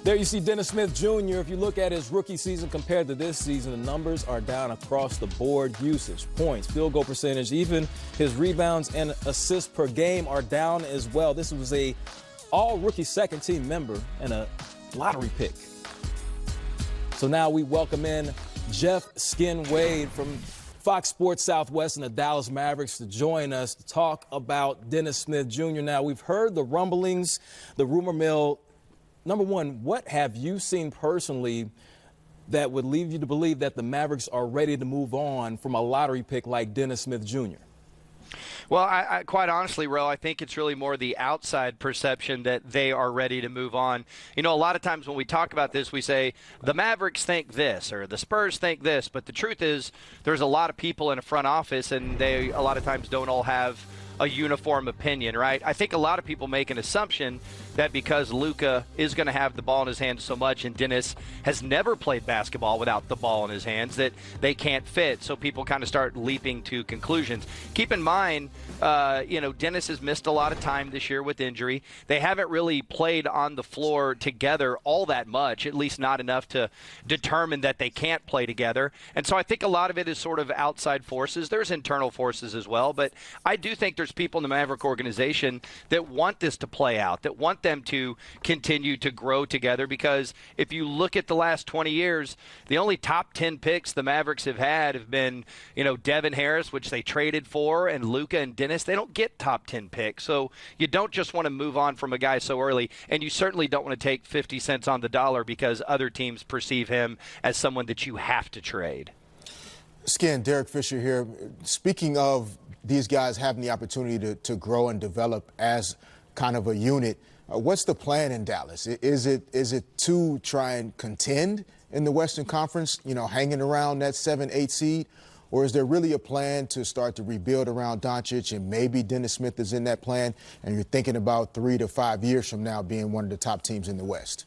There you see Dennis Smith Jr. If you look at his rookie season compared to this season, the numbers are down across the board. Usage, points, field goal percentage, even his rebounds and assists per game are down as well. This was a all-rookie second-team member and a lottery pick. So now we welcome in Jeff Skin Wade from Fox Sports Southwest and the Dallas Mavericks to join us to talk about Dennis Smith Jr. Now, we've heard the rumblings, the rumor mill. Number one, what have you seen personally that would lead you to believe that the Mavericks are ready to move on from a lottery pick like Dennis Smith Jr.? Well, I quite honestly, Ro, I think it's really more the outside perception that they are ready to move on. You know, a lot of times when we talk about this, we say the Mavericks think this or the Spurs think this. But the truth is there's a lot of people in a front office, and they a lot of times don't all have a uniform opinion, right? I think a lot of people make an assumption that because Luka is going to have the ball in his hands so much and Dennis has never played basketball without the ball in his hands, that they can't fit. So people kind of start leaping to conclusions. Keep in mind, Dennis has missed a lot of time this year with injury. They haven't really played on the floor together all that much, at least not enough to determine that they can't play together. And so I think a lot of it is sort of outside forces. There's internal forces as well, but I do think there's people in the Maverick organization that want this to play out, that want them to continue to grow together, because if you look at the last 20 years, the only top 10 picks the Mavericks have had have been, Devin Harris, which they traded for, and Luka and Dennis. They don't get top 10 picks. So you don't just want to move on from a guy so early, and you certainly don't want to take 50 cents on the dollar because other teams perceive him as someone that you have to trade. Skin, Derek Fisher here. Speaking of these guys having the opportunity to grow and develop as kind of a unit, what's the plan in Dallas? Is it to try and contend in the Western Conference, hanging around that 7-8 seed? Or is there really a plan to start to rebuild around Doncic, and maybe Dennis Smith is in that plan, and you're thinking about 3 to 5 years from now being one of the top teams in the West?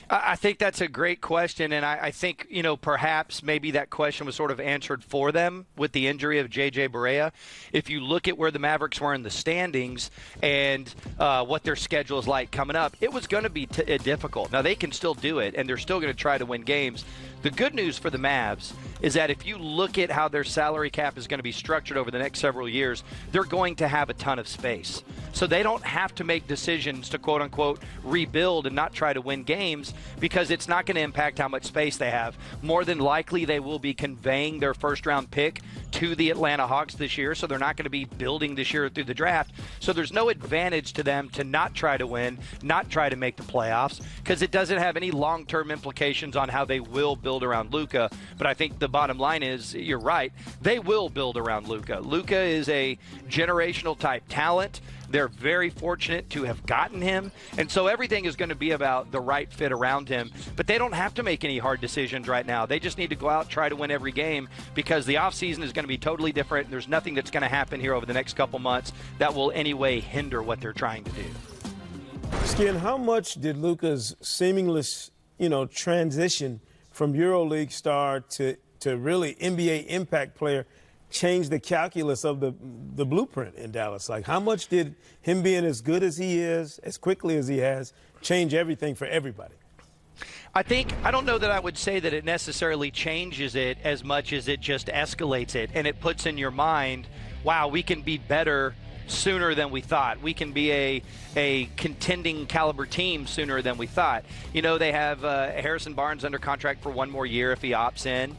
I think that's a great question, and I think, perhaps maybe that question was sort of answered for them with the injury of J.J. Barea. If you look at where the Mavericks were in the standings and what their schedule is like coming up, it was going to be difficult. Now, they can still do it, and they're still going to try to win games. The good news for the Mavs is that if you look at how their salary cap is going to be structured over the next several years, they're going to have a ton of space. So they don't have to make decisions to, quote-unquote, rebuild and not try to win games, because it's not going to impact how much space they have. More than likely, they will be conveying their first-round pick to the Atlanta Hawks this year, so they're not going to be building this year through the draft. So there's no advantage to them to not try to win, not try to make the playoffs, because it doesn't have any long-term implications on how they will build around Luka. But I think the bottom line is, you're right, they will build around Luka. Luka is a generational type talent. They're very fortunate to have gotten him, and so everything is going to be about the right fit around him. But they don't have to make any hard decisions right now. They just need to go out and try to win every game, because the offseason is going to be totally different. There's nothing that's going to happen here over the next couple months that will anyway hinder what they're trying to do. Skin, how much did Luka's seamless, transition from EuroLeague star to really NBA impact player change the calculus of the blueprint in Dallas? Like, how much did him being as good as he is, as quickly as he has, change everything for everybody? I don't know that I would say that it necessarily changes it as much as it just escalates it, and it puts in your mind, wow, we can be better sooner than we thought. We can be a contending caliber team sooner than we thought. They have Harrison Barnes under contract for one more year if he opts in.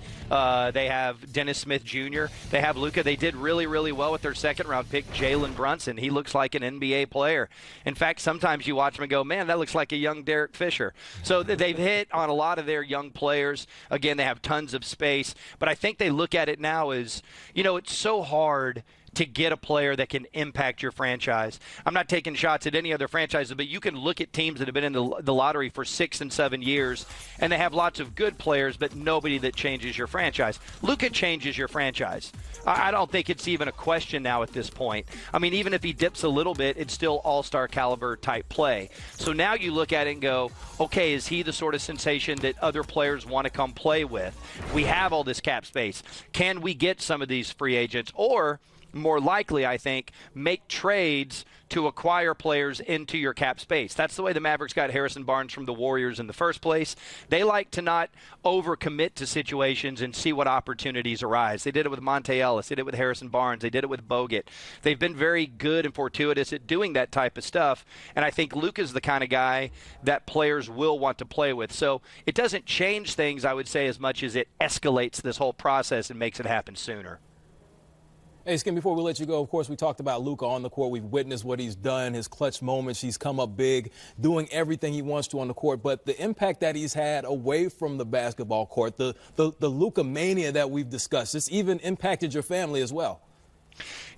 They have Dennis Smith Jr. They have Luka. They did really, really well with their second-round pick, Jalen Brunson. He looks like an NBA player. In fact, sometimes you watch him and go, man, that looks like a young Derek Fisher. So they've hit on a lot of their young players. Again, they have tons of space. But I think they look at it now as, it's so hard to get a player that can impact your franchise. I'm not taking shots at any other franchises, but you can look at teams that have been in the lottery for 6 and 7 years, and they have lots of good players, but nobody that changes your franchise. Luka changes your franchise. I don't think it's even a question now at this point. I mean, even if he dips a little bit, it's still all-star caliber type play. So now you look at it and go, okay, is he the sort of sensation that other players want to come play with? We have all this cap space. Can we get some of these free agents? Or more likely, I think, make trades to acquire players into your cap space. That's the way the Mavericks got Harrison Barnes from the Warriors in the first place. They like to not overcommit to situations and see what opportunities arise. They did it with Monte Ellis. They did it with Harrison Barnes. They did it with Bogut. They've been very good and fortuitous at doing that type of stuff, and I think Luka's the kind of guy that players will want to play with. So it doesn't change things, I would say, as much as it escalates this whole process and makes it happen sooner. Hey, Skim, before we let you go, of course, we talked about Luka on the court. We've witnessed what he's done, his clutch moments. He's come up big, doing everything he wants to on the court. But the impact that he's had away from the basketball court, the Luka mania that we've discussed, it's even impacted your family as well.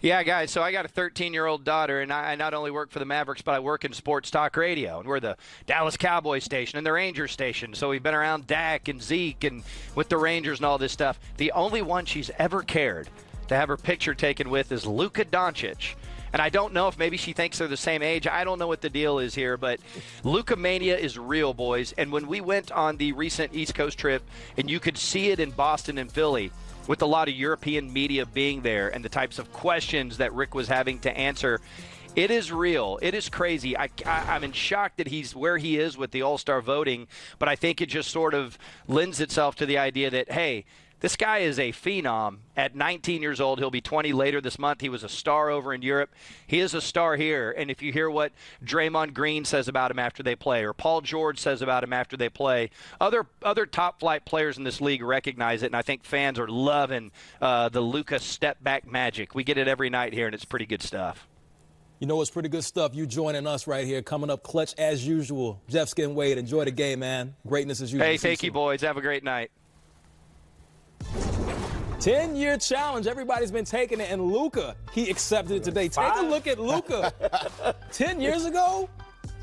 Yeah, guys, so I got a 13-year-old daughter, and I not only work for the Mavericks, but I work in sports talk radio, and we're the Dallas Cowboys station and the Rangers station. So we've been around Dak and Zeke and with the Rangers and all this stuff. The only one she's ever cared to have her picture taken with is Luka Doncic. And I don't know if maybe she thinks they're the same age. I don't know what the deal is here, but Luka mania is real, boys. And when we went on the recent East Coast trip, and you could see it in Boston and Philly, with a lot of European media being there and the types of questions that Rick was having to answer, it is real. It is crazy. I'm in shock that he's where he is with the All-Star voting, but I think it just sort of lends itself to the idea that, hey, this guy is a phenom. At 19 years old, he'll be 20 later this month. He was a star over in Europe. He is a star here. And if you hear what Draymond Green says about him after they play, or Paul George says about him after they play, other top-flight players in this league recognize it, and I think fans are loving the Luka step-back magic. We get it every night here, and it's pretty good stuff. You know, it's pretty good stuff. You joining us right here, coming up clutch as usual. Jeff Skin Wade, enjoy the game, man. Greatness as usual. Hey, thank you, boys. Have a great night. 10-year challenge. Everybody's been taking it, and Luka, he accepted it today. Take a look at Luka. 10 years ago?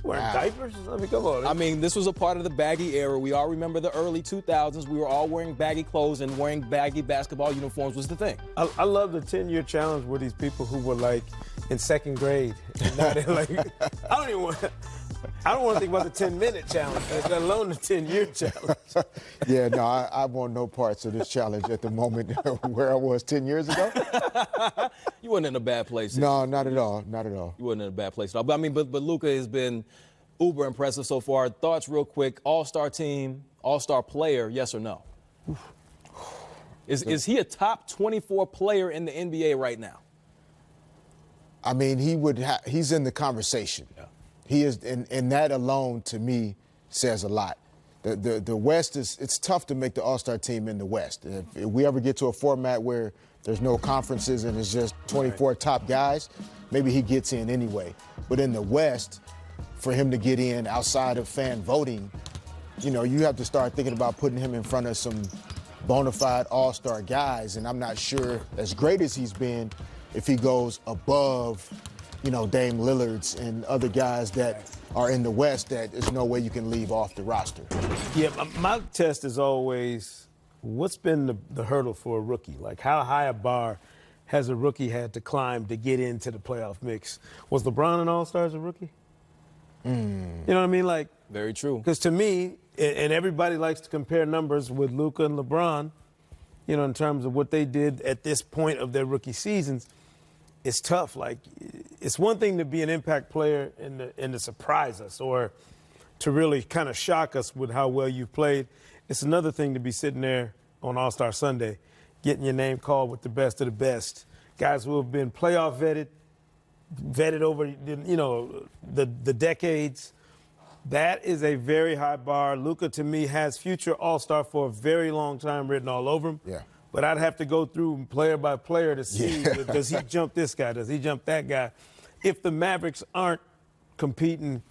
Wearing diapers? I mean, come on. I mean, this was a part of the baggy era. We all remember the early 2000s. We were all wearing baggy clothes, and wearing baggy basketball uniforms was the thing. I love the 10-year challenge with these people who were, like, in second grade. And now they're like, I don't want to think about the 10-minute challenge, let alone the 10-year challenge. Yeah, no, I want no parts of this challenge at the moment where I was 10 years ago. You weren't in a bad place. No, not at all. Not at all. You weren't in a bad place at all. But, I mean, but Luka has been uber impressive so far. Thoughts real quick. All-star team, all-star player, yes or no? Is he a top 24 player in the NBA right now? I mean, he's in the conversation. Yeah. He is, and that alone, to me, says a lot. The West it's tough to make the All-Star team in the West. If we ever get to a format where there's no conferences and it's just 24 top guys, maybe he gets in anyway. But in the West, for him to get in outside of fan voting, you know, you have to start thinking about putting him in front of some bona fide All-Star guys. And I'm not sure, as great as he's been, if he goes above, you know, Dame Lillard's and other guys that are in the West that there's no way you can leave off the roster. Yeah, my test is always, what's been the hurdle for a rookie? Like, how high a bar has a rookie had to climb to get into the playoff mix? Was LeBron an All-Star as a rookie? You know what I mean? Like, very true. Because to me, and everybody likes to compare numbers with Luka and LeBron, you know, in terms of what they did at this point of their rookie seasons, it's tough. Like, it's one thing to be an impact player and to surprise us or to really kind of shock us with how well you've played. It's another thing to be sitting there on All-Star Sunday, getting your name called with the best of the best. Guys who have been playoff vetted over, you know, the decades. That is a very high bar. Luka, to me, has future All-Star for a very long time written all over him. Yeah. But I'd have to go through player by player to see, does he jump this guy? Does he jump that guy? If the Mavericks aren't competing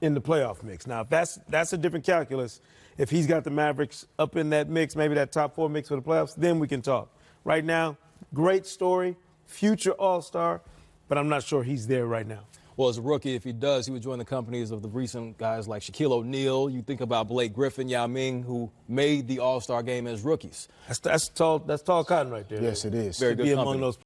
in the playoff mix. Now, if that's a different calculus. If he's got the Mavericks up in that mix, maybe that top four mix for the playoffs, then we can talk. Right now, great story, future All-Star, but I'm not sure he's there right now. Well, as a rookie, if he does, he would join the companies of the recent guys like Shaquille O'Neal. You think about Blake Griffin, Yao Ming, who made the All-Star game as rookies. That's tall cotton right there. Yes, it is. Very good to be company. among those